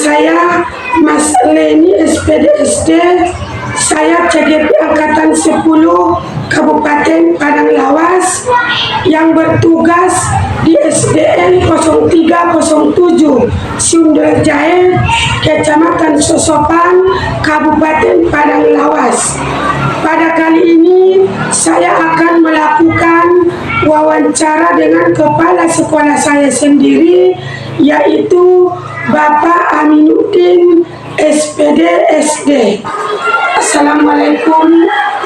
saya Mas Leni SPD SD, saya CGP Angkatan 10 Kabupaten Padang Lawas yang bertugas di SDN 0307 Sundrajaya, Kecamatan Sosopan, Kabupaten Padang Lawas. Pada kali ini saya akan melakukan wawancara dengan kepala sekolah saya sendiri, yaitu Bapak Aminuddin SPD SD. Assalamualaikum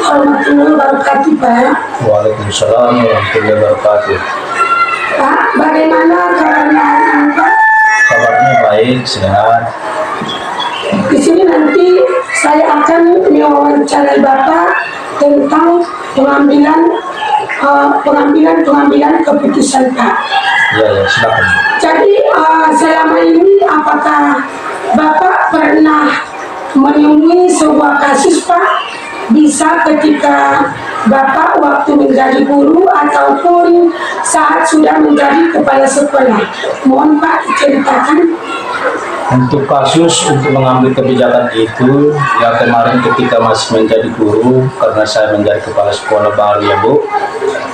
warahmatullahi wabarakatuh, Pak. Waalaikumsalam warahmatullahi wabarakatuh. Pak, bagaimana kabarnya Pak? Kabarnya baik, sehat. Di sini nanti saya akan mewawancarai Bapak tentang pengambilan keputusan, Pak. Ya, silakan. Jadi selama ini apakah Bapak pernah menemui sebuah kasus, Pak? Bisa ketika Bapak waktu menjadi guru ataupun saat sudah menjadi kepala sekolah. Mohon Pak diceritakan. Untuk kasus untuk mengambil kebijakan itu, ya kemarin ketika masih menjadi guru, karena saya menjadi kepala sekolah baru ya Bu.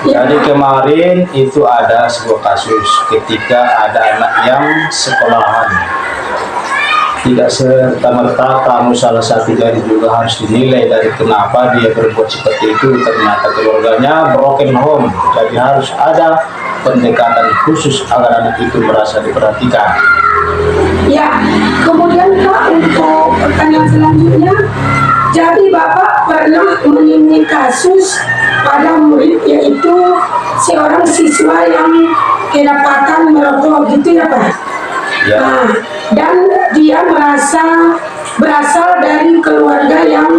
Jadi kemarin itu ada sebuah kasus ketika ada anak yang sekolahan. Tidak serta-merta kamu salah satu dari juga harus dinilai dari kenapa dia berbuat seperti itu. Ternyata keluarganya broken home, jadi harus ada pendekatan khusus agar anak itu merasa diperhatikan. Ya, kemudian Pak, untuk pertanyaan selanjutnya, jadi Bapak pernah menemui kasus pada murid, yaitu seorang siswa yang kedapatan merokok gitu ya Pak? Ya. Nah, dan dia berasal dari keluarga yang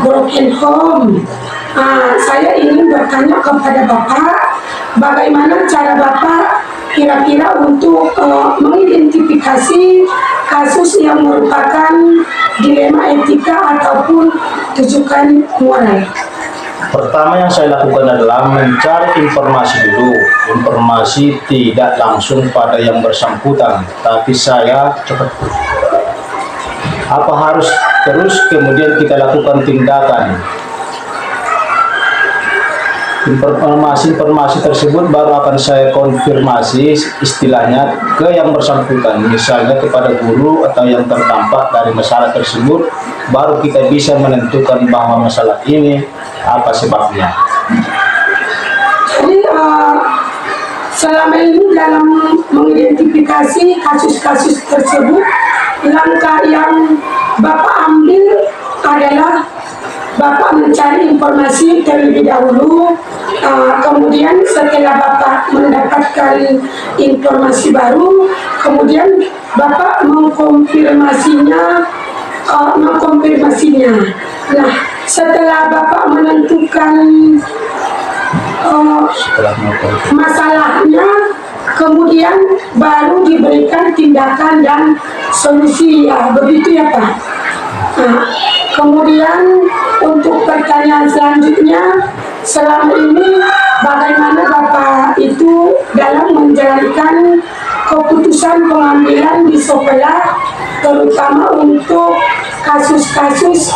broken home. Saya ingin bertanya kepada Bapak, bagaimana cara Bapak kira-kira untuk mengidentifikasi kasus yang merupakan dilema etika ataupun tujukan moral? Pertama yang saya lakukan adalah mencari informasi dulu. Informasi tidak langsung pada yang bersangkutan, tapi saya cepat. Apa harus terus kemudian kita lakukan tindakan? Informasi tersebut baru akan saya konfirmasi istilahnya ke yang bersangkutan, misalnya kepada guru atau yang terdampak dari masalah tersebut, baru kita bisa menentukan bahwa masalah ini apa sebabnya. Jadi selama ini dalam mengidentifikasi kasus-kasus tersebut, langkah yang Bapak ambil adalah Bapak mencari informasi terlebih dahulu, kemudian setelah Bapak mendapatkan informasi baru, kemudian Bapak mengkonfirmasinya. Nah, setelah Bapak menentukan masalahnya, kemudian baru diberikan tindakan dan solusi, ya begitu ya Pak. Nah, kemudian untuk pertanyaan selanjutnya, selama ini bagaimana Bapak itu dalam menjalankan keputusan pengambilan di sekolah, terutama untuk kasus-kasus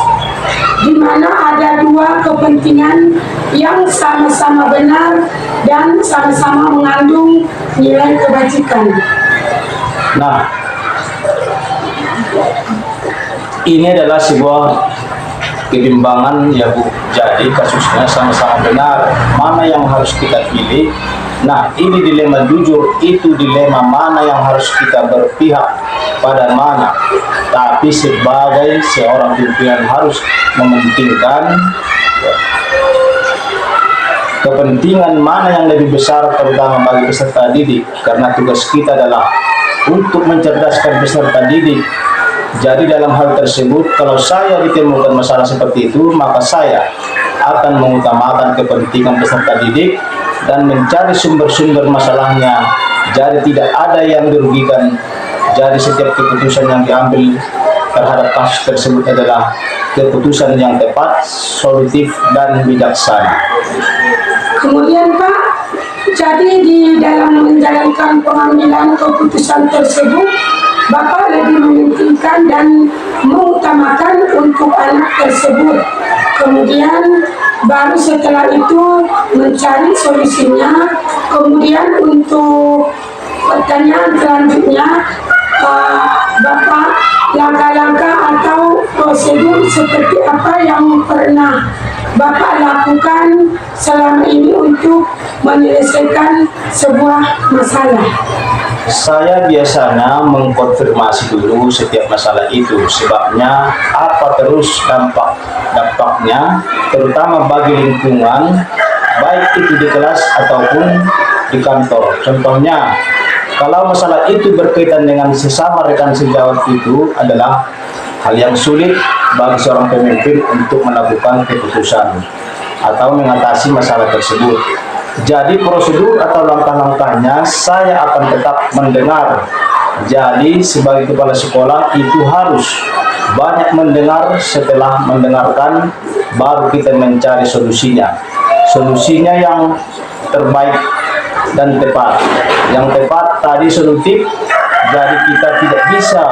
di mana ada dua kepentingan yang sama-sama benar dan sama-sama mengandung nilai kebajikan. Nah, ini adalah sebuah kebimbangan ya Bu. Jadi kasusnya sama-sama benar, mana yang harus kita pilih. Nah, ini dilema jujur, itu dilema mana yang harus kita berpihak pada mana. Tapi sebagai seorang pimpinan harus mementingkan kepentingan mana yang lebih besar, terutama bagi peserta didik, karena tugas kita adalah untuk mencerdaskan peserta didik. Jadi dalam hal tersebut, kalau saya ditemukan masalah seperti itu, maka saya akan mengutamakan kepentingan peserta didik dan mencari sumber-sumber masalahnya. Jadi tidak ada yang dirugikan. Jadi setiap keputusan yang diambil terhadap kasus tersebut adalah keputusan yang tepat, solutif, dan bijaksana. Kemudian Pak, jadi di dalam menjalankan pengambilan keputusan tersebut, Bapak lebih mementingkan dan mengutamakan untuk anak tersebut. Kemudian baru setelah itu mencari solusinya. Kemudian untuk pertanyaan selanjutnya, Bapak, langkah-langkah atau prosedur seperti apa yang pernah Bapak lakukan selama ini untuk menyelesaikan sebuah masalah? Saya biasanya mengkonfirmasi dulu setiap masalah itu, sebabnya apa terus dampaknya, terutama bagi lingkungan, baik itu di kelas ataupun di kantor. Contohnya, kalau masalah itu berkaitan dengan sesama rekan sejawat, itu adalah hal yang sulit bagi seorang pemimpin untuk melakukan keputusan atau mengatasi masalah tersebut. Jadi prosedur atau langkah-langkahnya saya akan tetap mendengar. Jadi sebagai kepala sekolah itu harus banyak mendengar. Setelah mendengarkan baru kita mencari solusinya. Solusinya yang terbaik dan tepat. Yang tepat tadi solutif. Jadi kita tidak bisa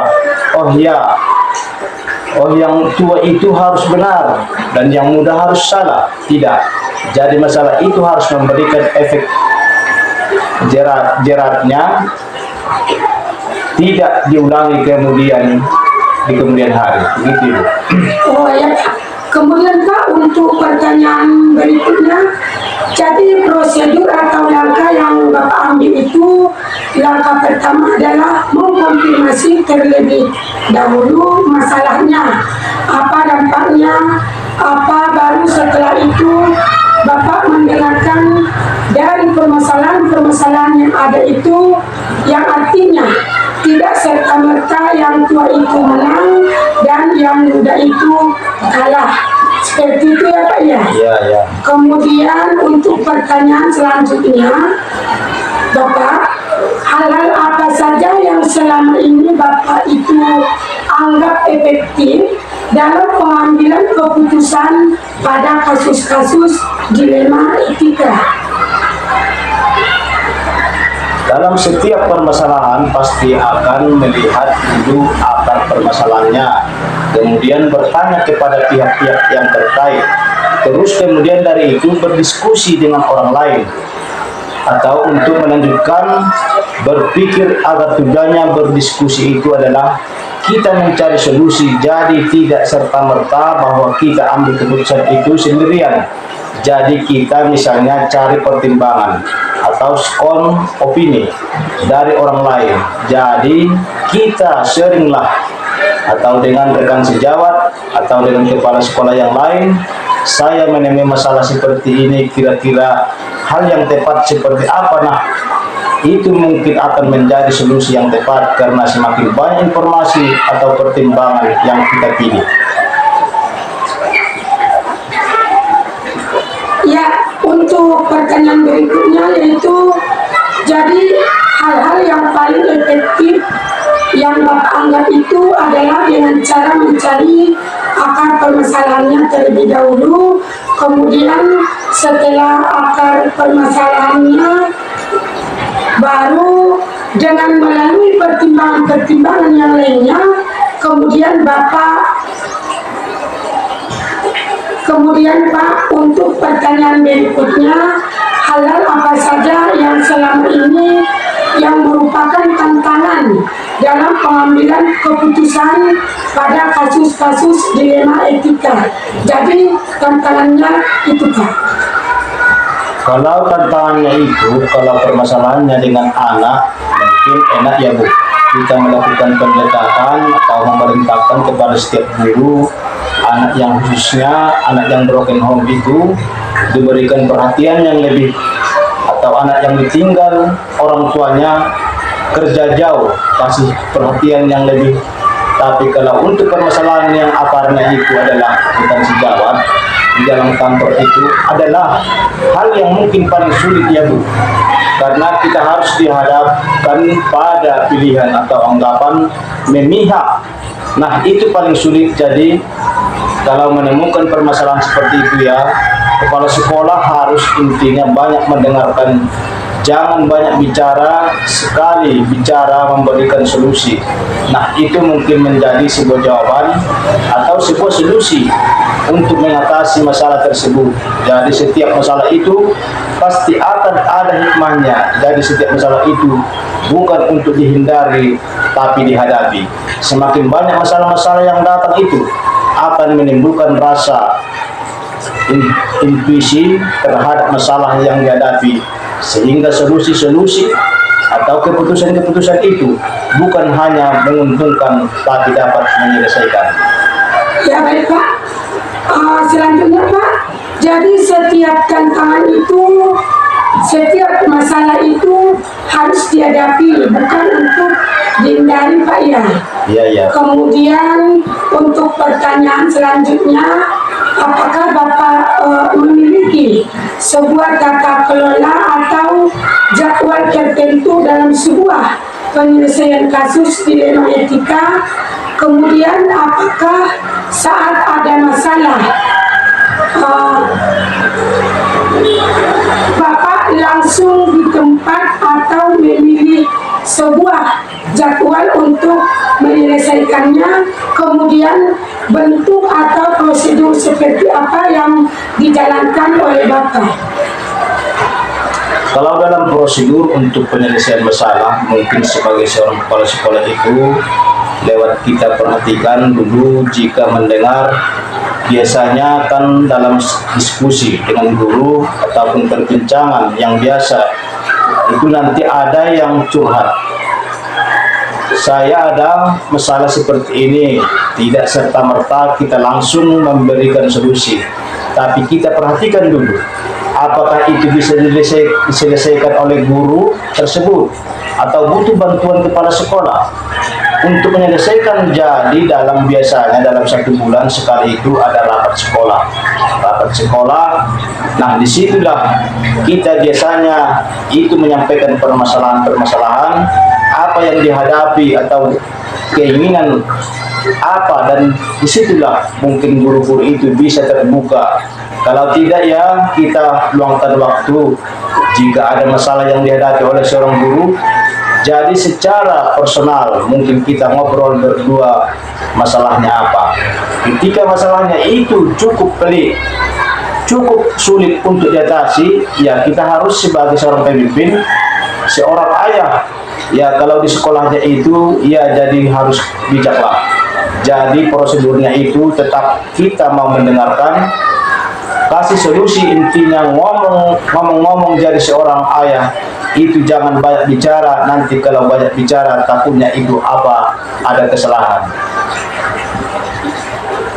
yang tua itu harus benar dan yang muda harus salah. Tidak. Jadi masalah itu harus memberikan efek jeratnya, tidak diulangi di kemudian hari. Begitu, Ibu. Oh ya, kemudian Pak, untuk pertanyaan berikutnya, jadi prosedur atau langkah yang Bapak ambil itu, langkah pertama adalah mengkonfirmasi terlebih dahulu masalahnya, apa dampaknya, baru setelah itu Bapak mendengarkan dari permasalahan-permasalahan yang ada itu, yang artinya tidak serta-merta yang tua itu menang dan yang muda itu kalah. Seperti itu ya Pak ya? Iya. Kemudian untuk pertanyaan selanjutnya, Bapak, hal-hal apa saja yang selama ini Bapak itu anggap efektif dalam pengambilan keputusan pada kasus-kasus dilema etika? Dalam setiap permasalahan pasti akan melihat dulu akar permasalahannya, kemudian bertanya kepada pihak-pihak yang terkait, terus kemudian dari itu berdiskusi dengan orang lain, atau untuk menunjukkan berpikir agar tudanya berdiskusi itu adalah kita mencari solusi. Jadi tidak serta-merta bahwa kita ambil keputusan itu sendirian. Jadi kita misalnya cari pertimbangan atau skon opini dari orang lain. Jadi kita seringlah atau dengan rekan sejawat atau dengan kepala sekolah yang lain, saya menemui masalah seperti ini, kira-kira hal yang tepat seperti apa. Nah, itu mungkin akan menjadi solusi yang tepat karena semakin banyak informasi atau pertimbangan yang kita pilih. Ya, untuk pertanyaan berikutnya yaitu, jadi hal-hal yang paling efektif yang Bapak anggap itu adalah dengan cara mencari akar permasalahannya terlebih dahulu, kemudian setelah akar permasalahannya baru dengan melalui pertimbangan-pertimbangan yang lainnya, kemudian Pak, untuk pertanyaan berikutnya, hal-hal apa saja yang selama ini yang merupakan tantangan dalam pengambilan keputusan pada kasus-kasus dilema etika? Jadi tantangannya itu Pak. Kalau tantangannya itu, kalau permasalahannya dengan anak, mungkin enak ya Bu, kita melakukan pendekatan atau memerintahkan kepada setiap guru, anak yang khususnya anak yang broken home itu diberikan perhatian yang lebih, atau anak yang ditinggal orang tuanya kerja jauh, kasih perhatian yang lebih. Tapi kalau untuk permasalahan yang akarnya itu adalah bukan sejawat di dalam kantor, itu adalah hal yang mungkin paling sulit ya Bu, karena kita harus dihadapkan pada pilihan atau anggapan memihak. Nah, itu paling sulit. Jadi kalau menemukan permasalahan seperti itu ya, kepala sekolah harus intinya banyak mendengarkan Jangan banyak bicara, sekali bicara memberikan solusi. Nah, itu mungkin menjadi sebuah jawaban atau sebuah solusi untuk mengatasi masalah tersebut. Jadi setiap masalah itu pasti akan ada hikmahnya. Jadi setiap masalah itu bukan untuk dihindari, tapi dihadapi. Semakin banyak masalah-masalah yang datang itu akan menimbulkan rasa intuisi terhadap masalah yang dihadapi, sehingga solusi-solusi atau keputusan-keputusan itu bukan hanya menguntungkan tapi dapat menyelesaikan. Ya baik Pak. Selanjutnya Pak, jadi setiap tantangan itu, setiap masalah itu harus dihadapi, bukan untuk dihindari Pak ya. Iya. Kemudian untuk pertanyaan selanjutnya, apakah Bapak memiliki sebuah tata kelola atau jadwal tertentu dalam sebuah penyelesaian kasus dilema etika? Kemudian apakah saat ada masalah Bapak langsung di tempat atau memilih sebuah jadwal untuk menyelesaikannya, kemudian bentuk atau prosedur seperti apa yang dijalankan oleh Bapak? Kalau dalam prosedur untuk penyelesaian masalah, mungkin sebagai seorang kepala sekolah itu lewat kita perhatikan dulu jika mendengar, biasanya kan dalam diskusi dengan guru ataupun perbincangan yang biasa itu nanti ada yang curhat. Saya ada masalah seperti ini, tidak serta-merta kita langsung memberikan solusi, tapi kita perhatikan dulu apakah itu bisa diselesaikan oleh guru tersebut atau butuh bantuan kepala sekolah untuk menyelesaikan. Jadi biasanya dalam 1 bulan sekali itu ada rapat sekolah. Nah, disitulah kita biasanya itu menyampaikan permasalahan-permasalahan apa yang dihadapi atau keinginan apa, dan disitulah mungkin guru-guru itu bisa terbuka. Kalau tidak ya kita luangkan waktu jika ada masalah yang dihadapi oleh seorang guru. Jadi secara personal mungkin kita ngobrol berdua masalahnya apa. Ketika masalahnya itu cukup pelik, cukup sulit untuk diatasi, ya kita harus sebagai seorang pemimpin, seorang ayah, ya kalau di sekolahnya itu ya jadi harus bijaklah. Jadi prosedurnya itu tetap kita mau mendengarkan, kasih solusi, intinya ngomong jadi seorang ayah itu jangan banyak bicara. Nanti kalau banyak bicara takutnya itu ada kesalahan.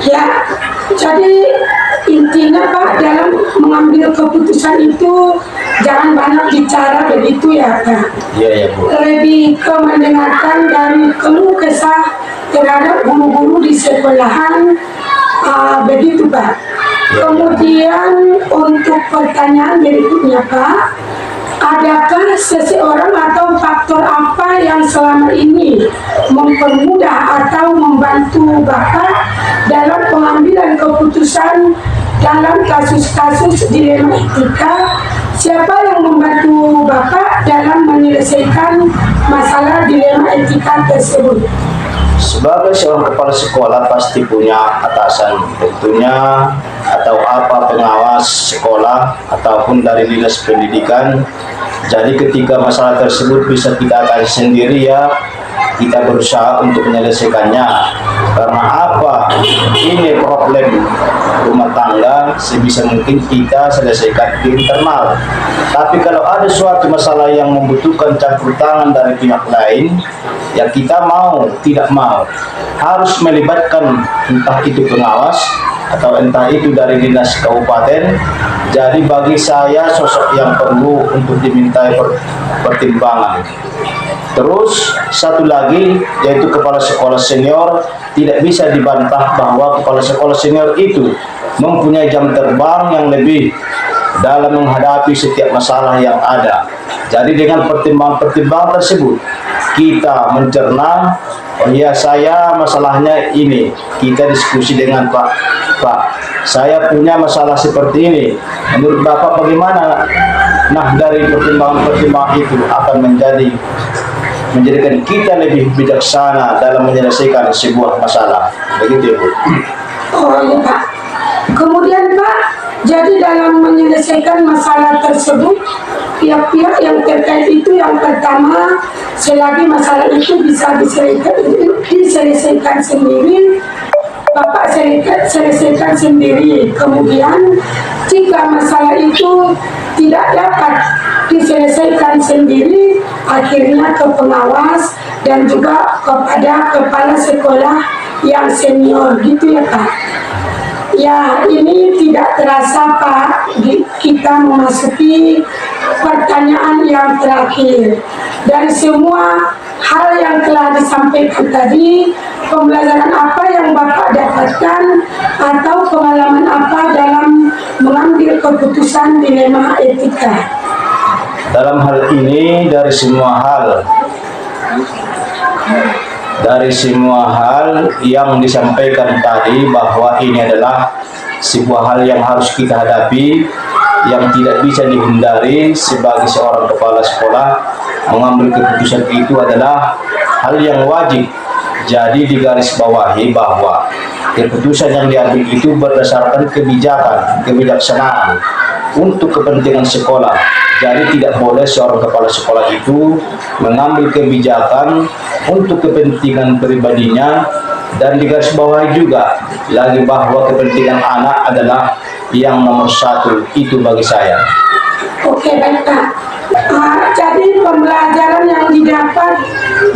Ya, jadi intinya Pak dalam mengambil keputusan itu jangan banyak bicara begitu ya Pak. Iya Bu. Lebih ke mendengarkan dari keluh kesah terhadap guru-guru di sekolahan, begitu Pak. Kemudian untuk pertanyaan berikutnya Pak, adakah seseorang atau faktor apa yang selama ini mempermudah atau membantu Bapak dalam pengambilan keputusan dalam kasus-kasus dilema etika? Siapa yang membantu Bapak dalam menyelesaikan masalah dilema etika tersebut? Sebagai seorang kepala sekolah pasti punya atasan tentunya, atau pengawas sekolah ataupun dari dinas pendidikan. Jadi ketika masalah tersebut bisa kita atasi sendiri ya kita berusaha untuk menyelesaikannya. Karena ini problem rumah tangga sebisa mungkin kita selesaikan di internal. Tapi kalau ada suatu masalah yang membutuhkan campur tangan dari pihak lain, ya kita mau tidak mau harus melibatkan entah itu pengawas atau entah itu dari dinas kabupaten. Jadi bagi saya sosok yang perlu untuk dimintai pertimbangan. Terus satu lagi yaitu kepala sekolah senior, tidak bisa dibantah bahwa kepala sekolah senior itu mempunyai jam terbang yang lebih dalam menghadapi setiap masalah yang ada. Jadi dengan pertimbangan-pertimbangan tersebut kita mencerna, oh ya saya masalahnya ini, kita diskusi dengan Pak, saya punya masalah seperti ini, menurut Bapak bagaimana? Nah, dari pertimbangan-pertimbangan itu akan menjadikan kita lebih bijaksana dalam menyelesaikan sebuah masalah. Begitu ya, Bu. Oh iya Pak. Kemudian Pak, jadi dalam menyelesaikan masalah tersebut, pihak-pihak yang terkait itu yang pertama, selagi masalah itu bisa diselesaikan sendiri, Bapak selesaikan sendiri. Kemudian jika masalah itu tidak dapat diselesaikan sendiri, akhirnya ke pengawas dan juga kepada kepala sekolah yang senior, gitu ya Pak. Ya, ini tidak terasa Pak, kita memasuki pertanyaan yang terakhir. Dari semua hal yang telah disampaikan tadi, pembelajaran apa yang Bapak dapatkan atau pengalaman apa dalam mengambil keputusan dilema etika? Dalam hal ini dari semua hal yang disampaikan tadi, bahwa ini adalah sebuah hal yang harus kita hadapi, yang tidak bisa dihindari. Sebagai seorang kepala sekolah, mengambil keputusan itu adalah hal yang wajib. Jadi digarisbawahi bahwa keputusan yang diambil itu berdasarkan kebijaksanaan untuk kepentingan sekolah. Jadi tidak boleh seorang kepala sekolah itu mengambil kebijakan untuk kepentingan pribadinya, dan digarisbawahi juga lagi bahwa kepentingan anak adalah yang nomor satu. Itu bagi saya. Oke, baik Pak. Jadi pembelajaran yang didapat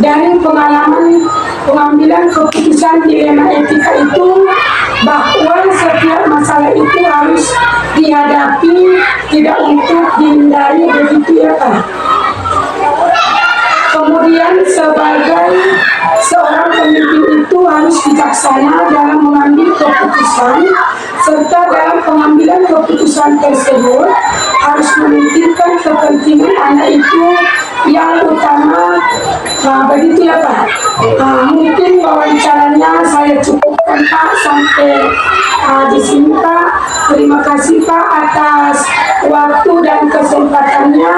dari pengalaman pengambilan keputusan dilema etika itu, bahwa setiap masalah itu harus dihadapi, tidak untuk dihindari, begitu ya Pak. Kemudian sebagai seorang pemimpin itu harus bijaksana dalam mengambil keputusan, serta dalam pengambilan keputusan tersebut harus memikirkan kepentingan anak itu yang utama. Begitu ya Pak. Mungkin wawancaranya saya cukupkan Pak sampai di sini Pak. Terima kasih Pak atas waktu dan kesempatannya.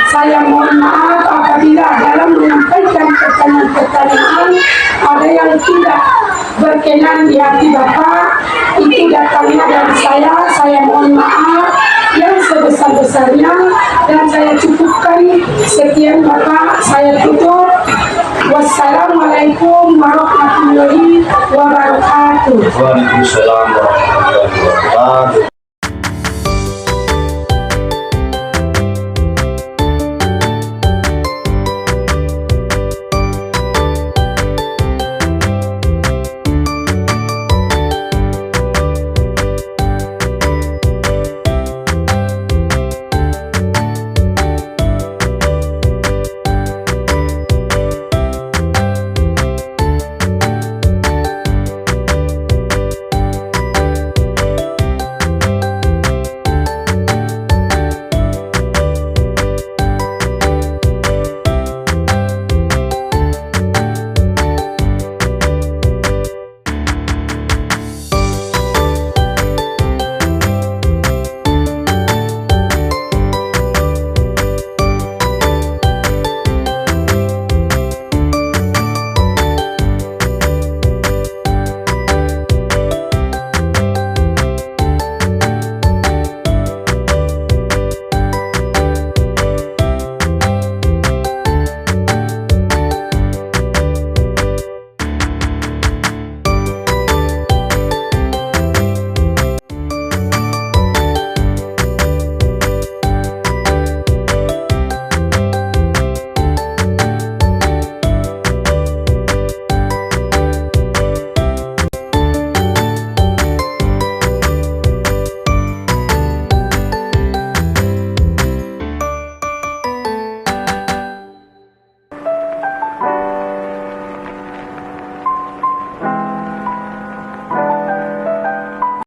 Saya mohon maaf apabila dalam menyampaikan pertanyaan-pertanyaan ada yang tidak berkenan di hati Bapak. Itu datangnya dari saya mohon maaf yang sebesar-besarnya, dan saya cukupkan. Sekian Bapak, saya tutup. Wassalamualaikum warahmatullahi wabarakatuh. Waalaikumsalam warahmatullahi wabarakatuh.